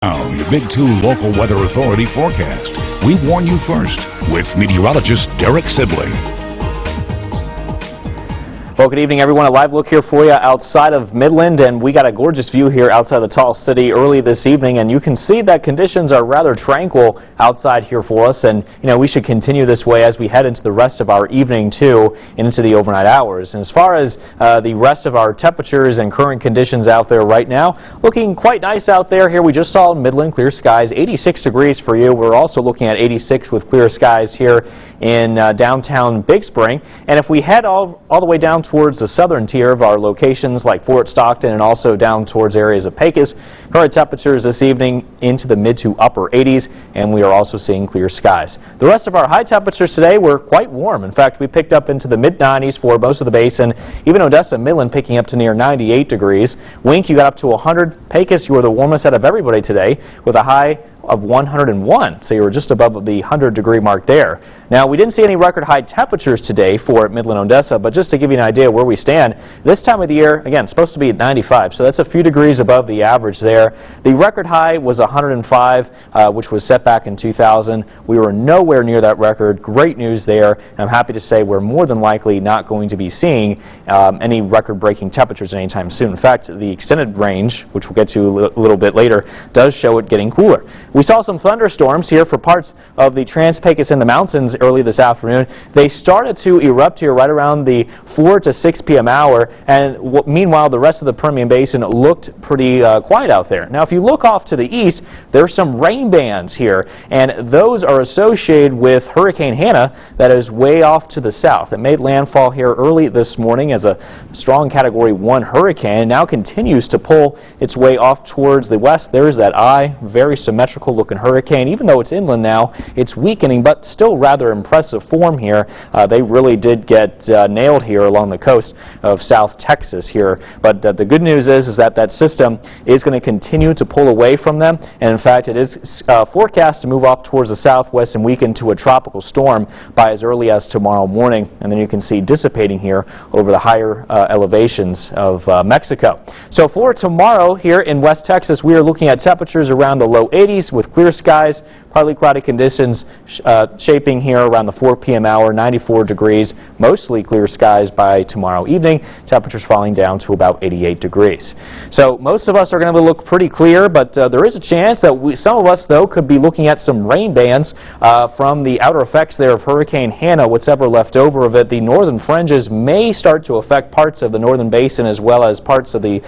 Now, your Big 2 local weather authority forecast. We warn you first with meteorologist Derek Sibley. Well, good evening, everyone. A live look here for you outside of Midland, and we got a gorgeous view here outside the tall city early this evening, and you can see that conditions are rather tranquil outside here for us, and we should continue this way as we head into the rest of our evening too and into the overnight hours. And as far as the rest of our temperatures and current conditions out there right now, looking quite nice out there. Here we just saw Midland, clear skies, 86 degrees for you. We're also looking at 86 with clear skies here in downtown Big Spring, and if we head all the way down towards the southern tier of our locations like Fort Stockton and also down towards areas of Pecos, current temperatures this evening into the mid to upper 80s, and we are also seeing clear skies. The rest of our high temperatures today were quite warm. In fact, we picked up into the mid 90s for most of the basin. Even Odessa, Midland picking up to near 98 degrees. Wink, you got up to 100. Pecos, you were the warmest out of everybody today with a high of 101, so you were just above the 100-degree mark there. Now, we didn't see any record high temperatures today for Midland, Odessa, but just to give you an idea where we stand, this time of the year, again, it's supposed to be at 95, so that's a few degrees above the average there. The record high was 105, which was set back in 2000. We were nowhere near that record. Great news there. And I'm happy to say we're more than likely not going to be seeing any record-breaking temperatures anytime soon. In fact, the extended range, which we'll get to a little bit later, does show it getting cooler. We saw some thunderstorms here for parts of the Trans-Pecos in the mountains early this afternoon. They started to erupt here right around the 4 to 6 p.m. hour, and meanwhile the rest of the Permian Basin looked pretty quiet out there. Now, if you look off to the east, there's some rain bands here, and those are associated with Hurricane HANNA that is way off to the south. It made landfall here early this morning as a strong Category 1 hurricane, and now continues to pull its way off towards the west. There's that eye, very symmetrical looking hurricane. Even though it's inland now, it's weakening, but still rather impressive form here. They really did get nailed here along the coast of South Texas here. But the good news is that that system is going to continue to pull away from them, and in fact it is forecast to move off towards the southwest and weaken to a tropical storm by as early as tomorrow morning, and then you can see dissipating here over the higher elevations of Mexico. So for tomorrow here in West Texas, we are looking at temperatures around the low 80s with clear skies, partly cloudy conditions shaping here around the 4 p.m. hour, 94 degrees, mostly clear skies by tomorrow evening, temperatures falling down to about 88 degrees. So most of us are going to look pretty clear, but there is a chance that some of us, though, could be looking at some rain bands from the outer effects there of Hurricane HANNA, whatever left over of it. The northern fringes may start to affect parts of the northern basin as well as parts of the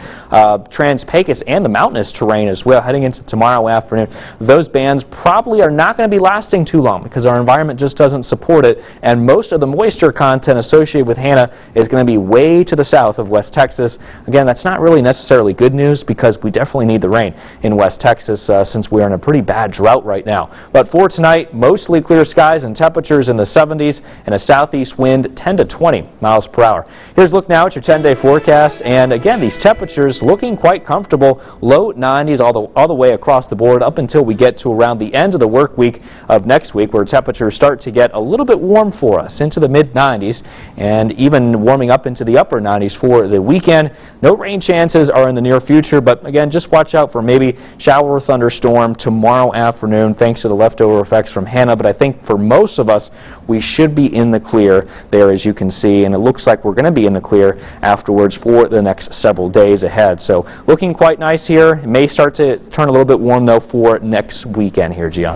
Trans-Pecos and the mountainous terrain as well heading into tomorrow afternoon. Those bands probably are not going to be lasting too long because our environment just doesn't support it, and most of the moisture content associated with HANNA is going to be way to the south of West Texas. Again, that's not really necessarily good news because we definitely need the rain in West Texas since we are in a pretty bad drought right now. But for tonight, mostly clear skies and temperatures in the 70s and a southeast wind 10 to 20 miles per hour. Here's a look now at your 10-day forecast, and again, these temperatures looking quite comfortable, low 90s all the way across the board up until we get to around the end of the work week of next week, where temperatures start to get a little bit warm for us into the mid 90s and even warming up into the upper 90s for the weekend. No rain chances are in the near future, but again, just watch out for maybe shower or thunderstorm tomorrow afternoon thanks to the leftover effects from HANNA. But I think for most of us, we should be in the clear there, as you can see, and it looks like we're going to be in the clear afterwards for the next several days ahead. So looking quite nice here. It may start to turn a little bit warm though for next weekend here, Gian.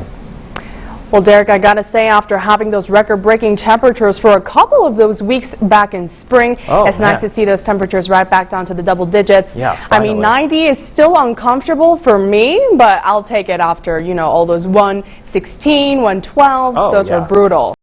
Well, Derek, I gotta say, after having those record-breaking temperatures for a couple of those weeks back in spring, it's nice to see those temperatures right back down to the double digits. Yeah, finally. I mean, 90 is still uncomfortable for me, but I'll take it after, all those 116, 112s. Those were brutal.